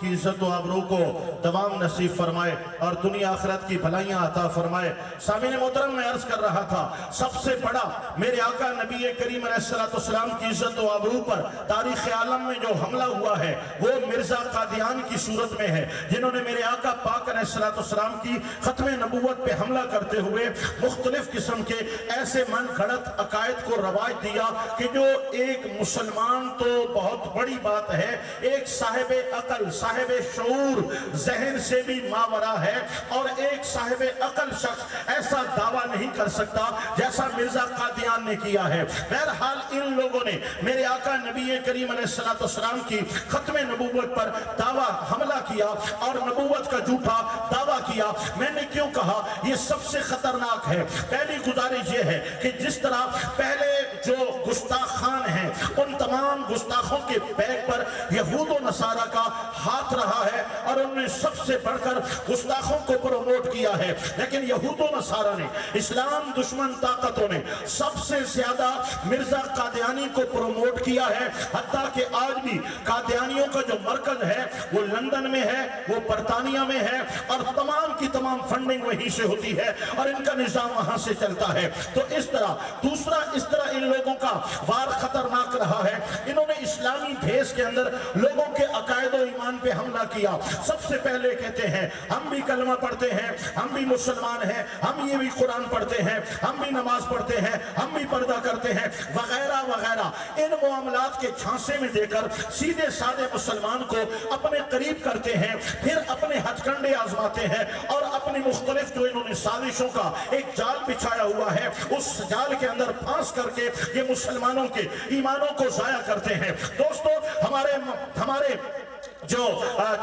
की इज्जत व आबरू को दवाम नसीब फरमाए और दुनिया आखिरत की भलाइयां अता फरमाए। सामीन मोहतरम, मैं अर्ज कर रहा था, सबसे बड़ा मेरे आका नबी करीम अलैहिस्सलाम की इज्जत व आबरू पर तारीख आलम में जो हमला हुआ है वो मिर्जा कादियान की सूरत में है, जिन्होंने मेरे आका पाक अलैहिस्सलाम की खत्म नबूवत पे हमला करते हुए मुख्तलिफ किस्म के ऐसे मन घड़त अकायद को रवाज दिया कि जो एक मुसलमान तो बहुत बड़ी बात है, एक साहिब अकल साहिब शऊर जहन से भी मावरा है और एक साहिब अकल शख्स ऐसा दावा नहीं कर सकता जैसा मिर्जा कादियान ने किया है। बहरहाल इन लोगों ने मेरे आका नबी करीम अलैहिस्सलाम की खत्म नबूवत पर दावा हमला किया और नबूवत का झूठा दावा किया। मैंने क्यों कहा ये सबसे खतरनाक है? पहली गुजारिश ये है कि जिस तरह पहले जो गुस्ताखान हैं उन तमाम गुस्ताखों के बैग पर यहूद व नसारा का हाथ रहा है और उन्होंने सबसे बढ़कर गुस्ताखों को प्रमोट किया है, लेकिन यहूद व नसारा ने, इस्लाम दुश्मन ताकतों ने सबसे ज्यादा मिर्जा कादियानी को प्रमोट किया है। हत्ता कि आज भी कादियानियों का जो मरकज है वो लंदन में है, वो बरतानिया में है और तमाम की तमाम फंडिंग वहीं से होती है और इनका निजाम वहां से चलता है। तो इस तरह दूसरा, इस तरह इन लोगों का वार खतरनाक रहा है। इन्होंने इस्लामी भेष के अंदर लोगों के अकायद और ईमान पे हमला किया। सबसे पहले कहते हैं हम भी कलमा पढ़ते हैं, हम भी मुसलमान हैं, हम ये भी कुरान पढ़ते हैं, हम भी नमाज पढ़ते हैं, हम भी पर्दा करते हैं वगैरह वगैरह। इन मामलात के झांसे में देकर सीधे साधे मुसलमान को अपने करीब करते हैं, फिर अपने हथकंडे आजमाते हैं और अपनी मुख्तलिफ जो इन्होंने साजिशों का एक जाल बिछाया हुआ है उस जाल के अंदर फांस करके ये मुसलमानों के ईमानों को जाया करते हैं। दोस्तों, हमारे जो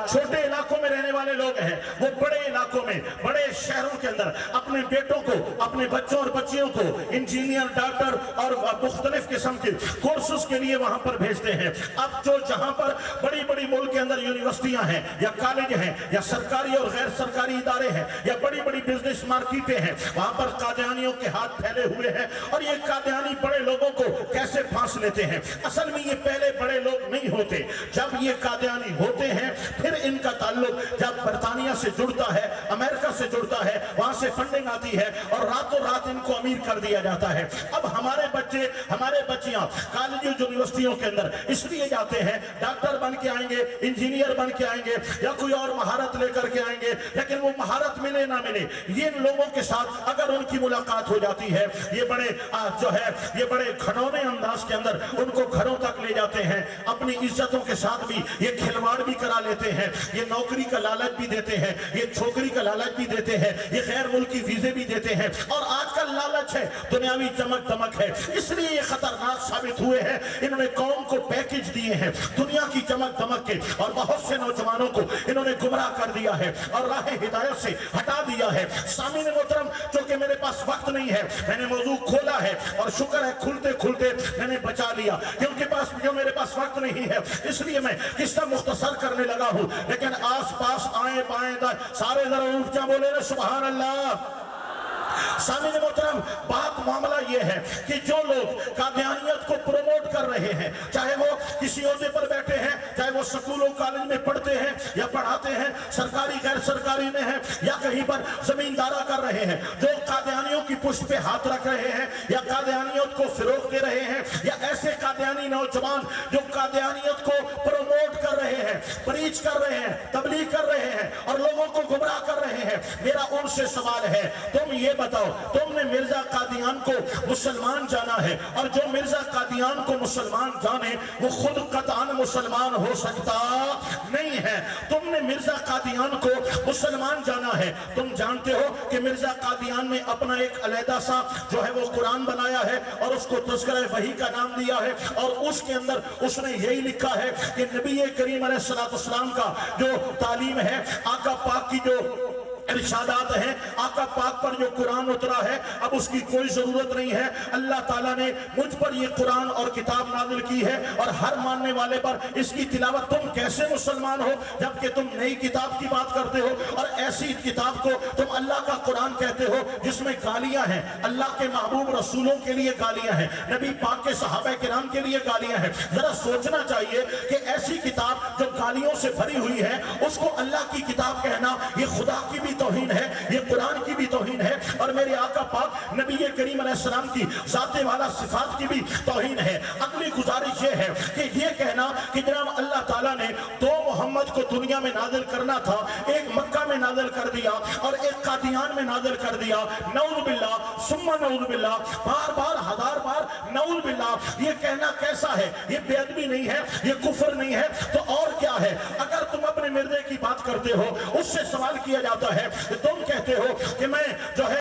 छोटे इलाकों में रहने वाले लोग हैं वो बड़े इलाकों में, बड़े शहरों के अंदर अपने बेटों को, अपने बच्चों और बच्चियों को इंजीनियर, डॉक्टर और मुख्तलिफ किस्म के कोर्सेज के लिए वहां पर भेजते हैं। अब जो जहां पर बड़ी बड़ी मुल्क के अंदर यूनिवर्सिटियां हैं या कॉलेज हैं या सरकारी और गैर सरकारी इदारे हैं या बड़ी बड़ी बिजनेस मार्केटें हैं, वहां पर कादियानियों के हाथ फैले हुए हैं और ये कादियानी बड़े लोगों को कैसे फांस लेते हैं। असल में ये पहले बड़े लोग नहीं होते, जब ये कादियानी होते हैं फिर इनका ताल्लुक जब बरतानिया से जुड़ता है, अमेरिका से जुड़ता है, वहां से फंडिंग आती है और रातों रात इनको अमीर कर दिया जाता है। अब हमारे बच्चे, हमारे बच्चियां कॉलेज यूनिवर्सिटियों के अंदर इसलिए जाते हैं, डॉक्टर बन के आएंगे, इंजीनियर बन के आएंगे या कोई और महारत लेकर के आएंगे, लेकिन वो महारत मिले ना मिले, ये लोगों के साथ अगर उनकी मुलाकात हो जाती है, ये बड़े जो है ये बड़े घनौने अंदाज के अंदर उनको घरों तक ले जाते हैं, अपनी इज्जतों के साथ भी ये खिलवाड़ भी करा लेते हैं, ये नौकरी का लालच भी देते हैं, ये छोकरी का लालच भी देते हैं, ये गैर मुल्की वीजे भी देते हैं और आजकल लालच है, दुनियावी चमक दमक है, इसलिए ये खतरनाक साबित हुए हैं। इन्होंने कौम को पैकेज दिए हैं दुनिया की चमक दमक के और बहुत से नौजवानों को इन्होंने गुमराह कर दिया है और राह हिदायत से हटा दिया है। सामीन मोहतरम, क्योंकि मेरे पास वक्त नहीं है, मैंने मौजू खोला है और शुक्र है खुलते खुलते मैंने बचा लिया, क्योंकि जो मेरे पास वक्त नहीं है इसलिए मैं किस्सा मुख्तसर करने लगा हूं। लेकिन आस पास आए बाएं दाएं सारे जरा ऊंचा बोले ना सुभान अल्लाह। सामीन मोहतरम, बात मामला ये है कि जो लोग कादियानियत को प्रमोट कर रहे हैं, चाहे वो किसी ओहदे पर बैठे हैं, चाहे वो स्कूलों कॉलेज में पढ़ते हैं या पढ़ाते हैं, सरकारी गैर सरकारी में है या कहीं पर जमींदारा कर रहे हैं, जो कादियानियों की पुष्ट पे हाथ रख रहे हैं या कादियानियत को फिरोग दे रहे हैं या ऐसे कादियानी नौजवान जो कादियानियत को प्रमोट कर रहे हैं, प्रीच कर रहे हैं, तबलीग कर रहे हैं और लोगों को गुमराह कर रहे हैं, मेरा उनसे सवाल है, तुम ये बताओ, तुमने मिर्जा कादियान को मुसलमान जाना है और जो मिर्जा कादियान को मुसलमान जाने वो खुद कतान मुसलमान हो सकता नहीं है। तुमने मिर्जा कादियान को मुसलमान जाना है, तुम जानते हो कि मिर्जा कादियान ने अपना एक अलहदा सा जो है वो कुरान बनाया है और उसको तज़किरा वही का नाम दिया है और उसके अंदर उसने यही लिखा है कि नबी करीम अलैहिस्सलाम का जो तालीम है, आका पाक की जो इरशादात हैं आका पाक पर जो कुरान उतरा है अब उसकी कोई जरूरत नहीं है। अल्लाह ताला ने मुझ पर ये कुरान और किताब नाजिल की है और हर मानने वाले पर इसकी तिलावत। तुम कैसे मुसलमान हो जबकि तुम नई किताब की बात करते हो और ऐसी किताब को तुम अल्लाह का कुरान कहते हो जिसमें गालियां हैं, अल्लाह के महबूब रसूलों के लिए गालियां हैं, नबी पाक के सहाबा किराम के लिए गालियां हैं। जरा सोचना चाहिए कि ऐसी किताब जो गालियों से भरी हुई है उसको अल्लाह की किताब कहना ये खुदा की भी तौहीन है, ये कुरान की भी तौहीन है और मेरे आका पाक नबी करीम अलैहिस्सलाम की जाते वाला सिफात की भी तौहीन है। अगली गुजारिश ये है कि ये कहना कि जनाब अल्लाह ताला ने दो मोहम्मद को दुनिया में नाजिल करना था, एक मक्का में नाजिल कर दिया और एक कादियान में नाजिल कर दिया, नऊज़ बिल्लाह सुम्मा नऊज़ बिल्लाह, बार बार हजार बार नऊज़ बिल्लाह, ये कहना कैसा है? ये बेअदबी नहीं है, ये कुफ्र नहीं है तो और क्या है? अगर तुम अपने मिर्दे की बात करते हो उससे सवाल किया जाता है, तुम कहते हो कि मैं जो है